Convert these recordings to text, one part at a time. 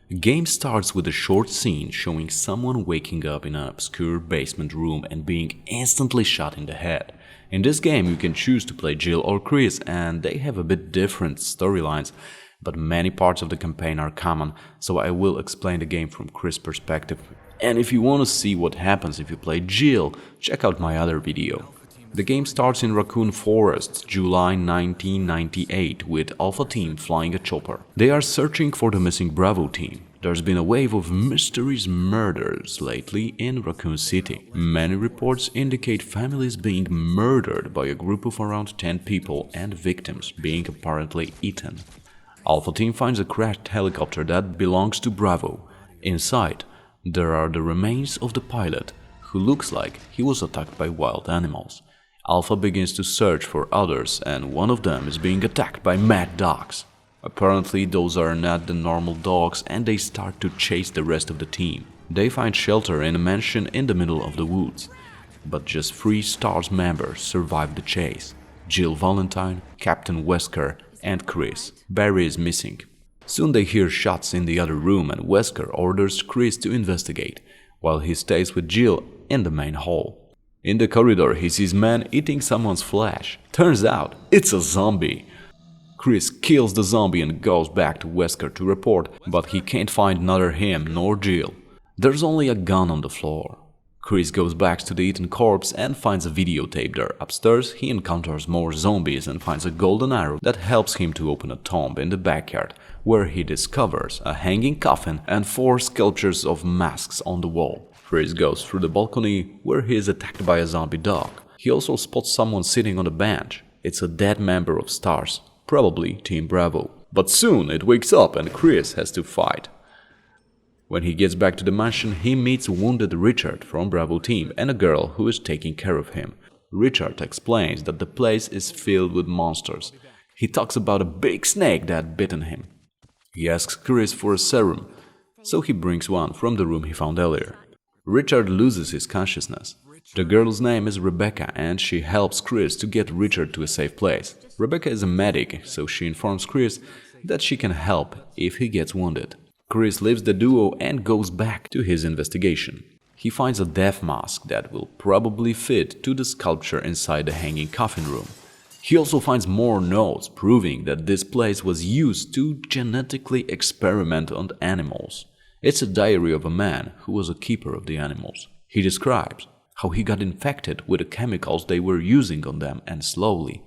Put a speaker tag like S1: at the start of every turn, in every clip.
S1: The game starts with a short scene showing someone waking up in an obscure basement room and being instantly shot in the head. In this game you can choose to play Jill or Chris, and they have a bit different storylines, but many parts of the campaign are common, so I will explain the game from Chris' perspective. And if you want to see what happens if you play Jill, check out my other video. The game starts in Raccoon Forest, July 1998, with Alpha Team flying a chopper. They are searching for the missing Bravo team. There's been a wave of mysterious murders lately in Raccoon City. Many reports indicate families being murdered by a group of around 10 people and victims being apparently eaten. Alpha Team finds a crashed helicopter that belongs to Bravo. Inside, there are the remains of the pilot, who looks like he was attacked by wild animals. Alpha begins to search for others, and one of them is being attacked by mad dogs. Apparently those are not the normal dogs, and they start to chase the rest of the team. They find shelter in a mansion in the middle of the woods, but just 3 S.T.A.R.S members survive the chase: Jill Valentine, Captain Wesker, and Chris. Barry is missing. Soon they hear shots in the other room, and Wesker orders Chris to investigate, while he stays with Jill in the main hall. In the corridor he sees men eating someone's flesh. Turns out it's a zombie. Chris kills the zombie and goes back to Wesker to report, but he can't find neither him nor Jill. There's only a gun on the floor. Chris goes back to the eaten corpse and finds a videotape there. Upstairs he encounters more zombies and finds a golden arrow that helps him to open a tomb in the backyard, where he discovers a hanging coffin and 4 sculptures of masks on the wall. Chris goes through the balcony, where he is attacked by a zombie dog. He also spots someone sitting on a bench. It's a dead member of S.T.A.R.S, probably Team Bravo. But soon it wakes up and Chris has to fight. When he gets back to the mansion, he meets wounded Richard from Bravo Team and a girl who is taking care of him. Richard explains that the place is filled with monsters. He talks about a big snake that bitten him. He asks Chris for a serum, so he brings one from the room he found earlier. Richard loses his consciousness. The girl's name is Rebecca, and she helps Chris to get Richard to a safe place. Rebecca is a medic, so she informs Chris that she can help if he gets wounded. Chris leaves the duo and goes back to his investigation. He finds a death mask that will probably fit to the sculpture inside the hanging coffin room. He also finds more notes proving that this place was used to genetically experiment on animals. It's a diary of a man who was a keeper of the animals. He describes how he got infected with the chemicals they were using on them and slowly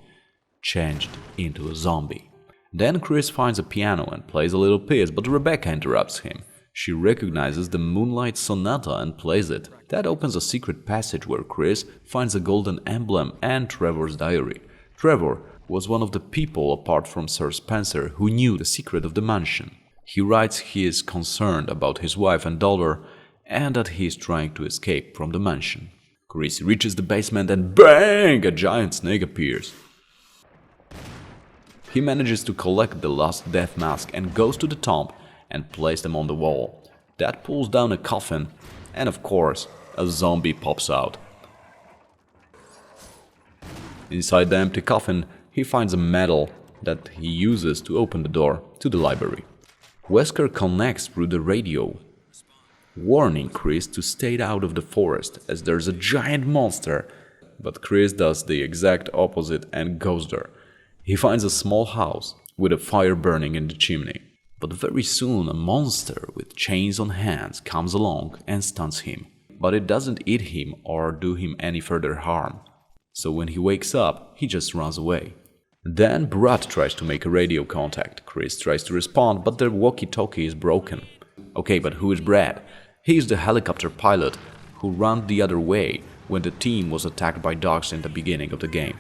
S1: changed into a zombie. Then Chris finds a piano and plays a little piece, but Rebecca interrupts him. She recognizes the Moonlight Sonata and plays it. That opens a secret passage where Chris finds a golden emblem and Trevor's diary. Trevor was one of the people apart from Sir Spencer who knew the secret of the mansion. He writes he is concerned about his wife and daughter and that he is trying to escape from the mansion. Chris reaches the basement and bang! A giant snake appears. He manages to collect the last death mask and goes to the tomb and places them on the wall. That pulls down a coffin and of course a zombie pops out. Inside the empty coffin he finds a medal that he uses to open the door to the library. Wesker connects through the radio, warning Chris to stay out of the forest as there's a giant monster, but Chris does the exact opposite and goes there. He finds a small house with a fire burning in the chimney, but very soon a monster with chains on hands comes along and stuns him, but it doesn't eat him or do him any further harm, so when he wakes up he just runs away. Then Brad tries to make a radio contact. Chris tries to respond, but their walkie-talkie is broken. Okay, but who is Brad? He is the helicopter pilot who ran the other way when the team was attacked by dogs in the beginning of the game.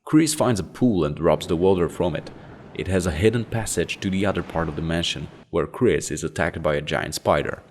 S1: Chris finds a pool and drops the water from it. It has a hidden passage to the other part of the mansion, where Chris is attacked by a giant spider.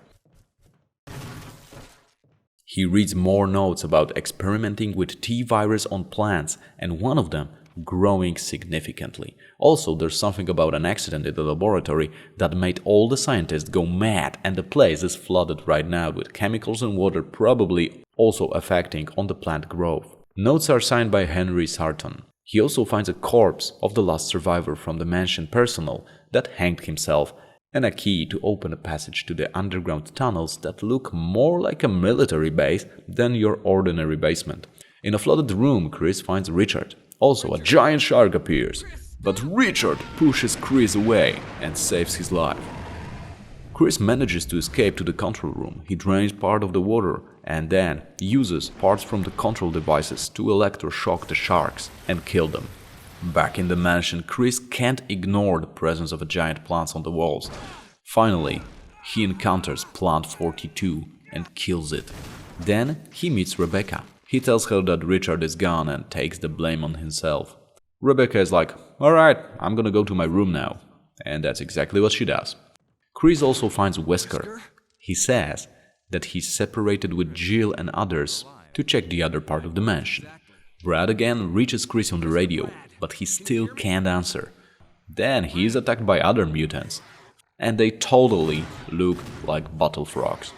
S1: He reads more notes about experimenting with T-virus on plants, and one of them growing significantly. Also, there's something about an accident in the laboratory that made all the scientists go mad, and the place is flooded right now with chemicals and water, probably also affecting on the plant growth. Notes are signed by Henry Sarton. He also finds a corpse of the last survivor from the mansion personnel that hanged himself and a key to open a passage to the underground tunnels that look more like a military base than your ordinary basement. In a flooded room, Chris finds Richard. Also, a giant shark appears, but Richard pushes Chris away and saves his life. Chris manages to escape to the control room. He drains part of the water and then uses parts from the control devices to electroshock the sharks and kill them. Back in the mansion, Chris can't ignore the presence of a giant plant on the walls. Finally, he encounters Plant 42 and kills it. Then he meets Rebecca. He tells her that Richard is gone and takes the blame on himself. Rebecca is like, "Alright, I'm gonna go to my room now." And that's exactly what she does. Chris also finds Wesker. He says that he's separated with Jill and others to check the other part of the mansion. Brad again reaches Chris on the radio, but he still can't answer. Then he is attacked by other mutants, and they totally look like bottle frogs.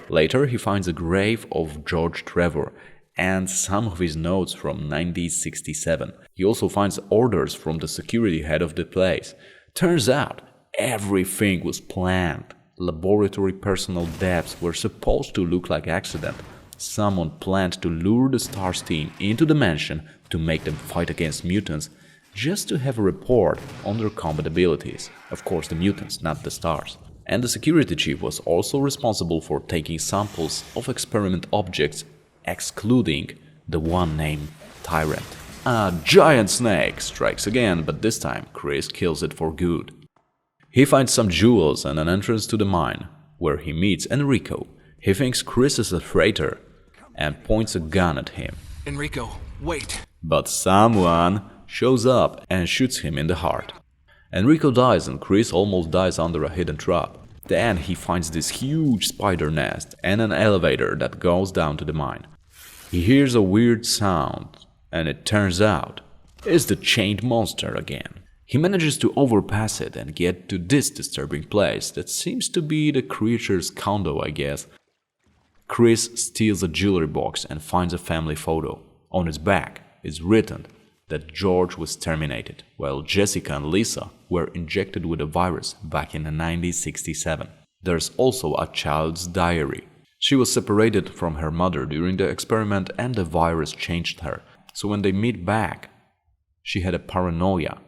S1: Later he finds a grave of George Trevor and some of his notes from 1967. He also finds orders from the security head of the place. Turns out everything was planned. Laboratory personnel deaths were supposed to look like accident. Someone planned to lure the S.T.A.R.S team into the mansion to make them fight against mutants, just to have a report on their combat abilities. Of course, the mutants, not the S.T.A.R.S. And the security chief was also responsible for taking samples of experiment objects, excluding the one named Tyrant. A giant snake strikes again, but this time Chris kills it for good. He finds some jewels and an entrance to the mine, where he meets Enrico. He thinks Chris is a traitor and points a gun at him.
S2: Enrico, wait!
S1: But someone shows up and shoots him in the heart. Enrico dies and Chris almost dies under a hidden trap. Then he finds this huge spider nest and an elevator that goes down to the mine. He hears a weird sound, and it turns out it's the chained monster again. He manages to overpass it and get to this disturbing place that seems to be the creature's condo, I guess. Chris steals a jewelry box and finds a family photo. On its back is written that George was terminated, while Jessica and Lisa were injected with a virus back in 1967. There's also a child's diary. She was separated from her mother during the experiment and the virus changed her. So when they meet back, she had a paranoia.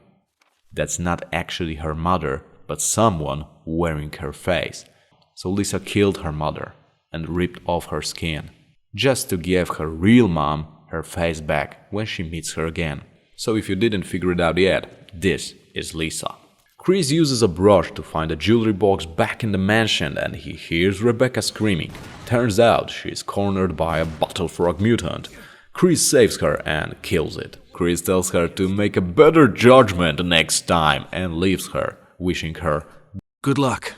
S1: That's not actually her mother, but someone wearing her face. So Lisa killed her mother and ripped off her skin, just to give her real mom her face back when she meets her again. So if you didn't figure it out yet, this is Lisa. Chris uses a brush to find a jewelry box back in the mansion and he hears Rebecca screaming. Turns out she is cornered by a bottle frog mutant. Chris saves her and kills it. Chris tells her to make a better judgment next time and leaves her, wishing her
S2: good luck.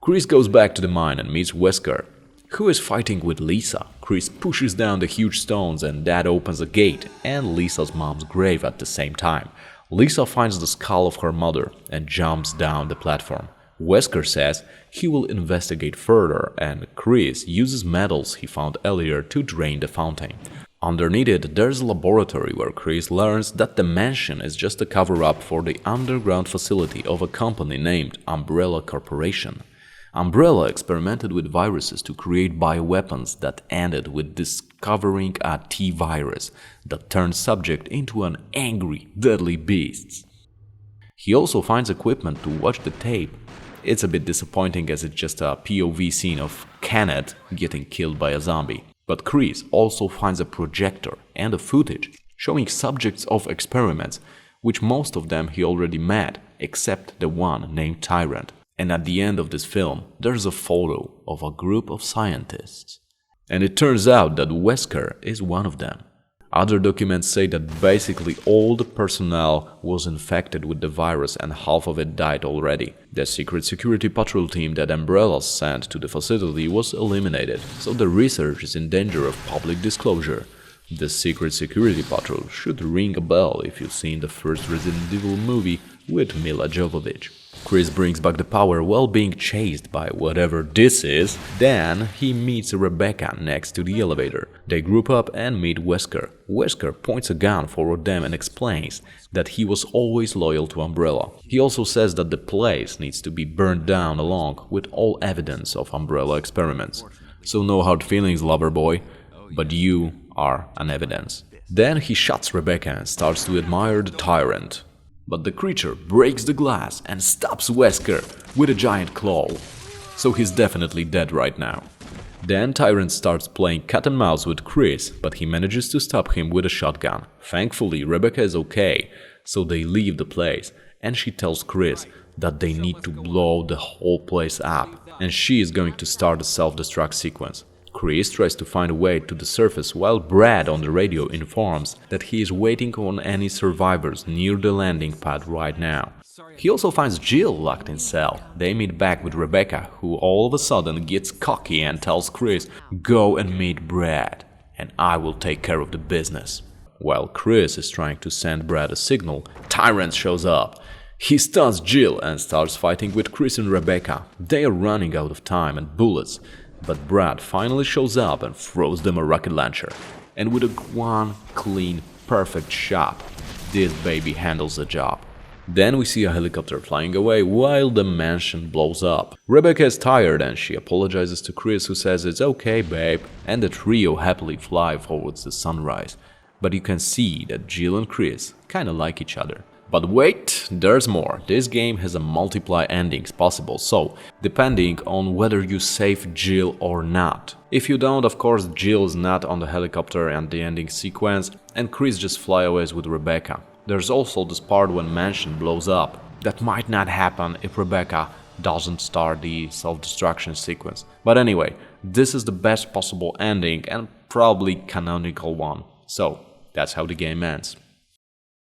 S1: Chris goes back to the mine and meets Wesker, who is fighting with Lisa. Chris pushes down the huge stones and that opens a gate and Lisa's mom's grave at the same time. Lisa finds the skull of her mother and jumps down the platform. Wesker says he will investigate further and Chris uses metals he found earlier to drain the fountain. Underneath it, there's a laboratory where Chris learns that the mansion is just a cover-up for the underground facility of a company named Umbrella Corporation. Umbrella experimented with viruses to create bioweapons that ended with discovering a T-virus that turned subject into an angry, deadly beast. He also finds equipment to watch the tape. It's a bit disappointing as it's just a POV scene of Kenneth getting killed by a zombie. But Chris also finds a projector and a footage showing subjects of experiments, which most of them he already met, except the one named Tyrant. And at the end of this film, there's a photo of a group of scientists. And it turns out that Wesker is one of them. Other documents say that basically all the personnel was infected with the virus and half of it died already. The secret security patrol team that Umbrella sent to the facility was eliminated, so the research is in danger of public disclosure. The secret security patrol should ring a bell if you've seen the first Resident Evil movie with Mila Jovovich. Chris brings back the power while being chased by whatever this is. Then he meets Rebecca next to the elevator. They group up and meet Wesker. Wesker points a gun forward them and explains that he was always loyal to Umbrella. He also says that the place needs to be burned down along with all evidence of Umbrella experiments. So no hard feelings, lover boy, but you are an evidence. Then he shuts Rebecca and starts to admire the Tyrant. But the creature breaks the glass and stops Wesker with a giant claw. So he's definitely dead right now. Then Tyrant starts playing cat and mouse with Chris, but he manages to stop him with a shotgun. Thankfully, Rebecca is okay, so they leave the place, and she tells Chris that they need to blow the whole place up, and she is going to start a self-destruct sequence. Chris tries to find a way to the surface while Brad on the radio informs that he is waiting on any survivors near the landing pad right now. He also finds Jill locked in cell. They meet back with Rebecca, who all of a sudden gets cocky and tells Chris, "Go and meet Brad, and I will take care of the business." While Chris is trying to send Brad a signal, Tyrant shows up. He stuns Jill and starts fighting with Chris and Rebecca. They are running out of time and bullets. But Brad finally shows up and throws them a rocket launcher. And with one clean, perfect shot, this baby handles the job. Then we see a helicopter flying away while the mansion blows up. Rebecca is tired and she apologizes to Chris, who says it's okay, babe, and the trio happily fly towards the sunrise. But you can see that Jill and Chris kinda like each other. But wait, there's more. This game has a multiply endings possible, so depending on whether you save Jill or not. If you don't, of course, Jill is not on the helicopter and the ending sequence, and Chris just flyaways with Rebecca. There's also this part when mansion blows up. That might not happen if Rebecca doesn't start the self-destruction sequence. But anyway, this is the best possible ending and probably canonical one. So that's how the game ends.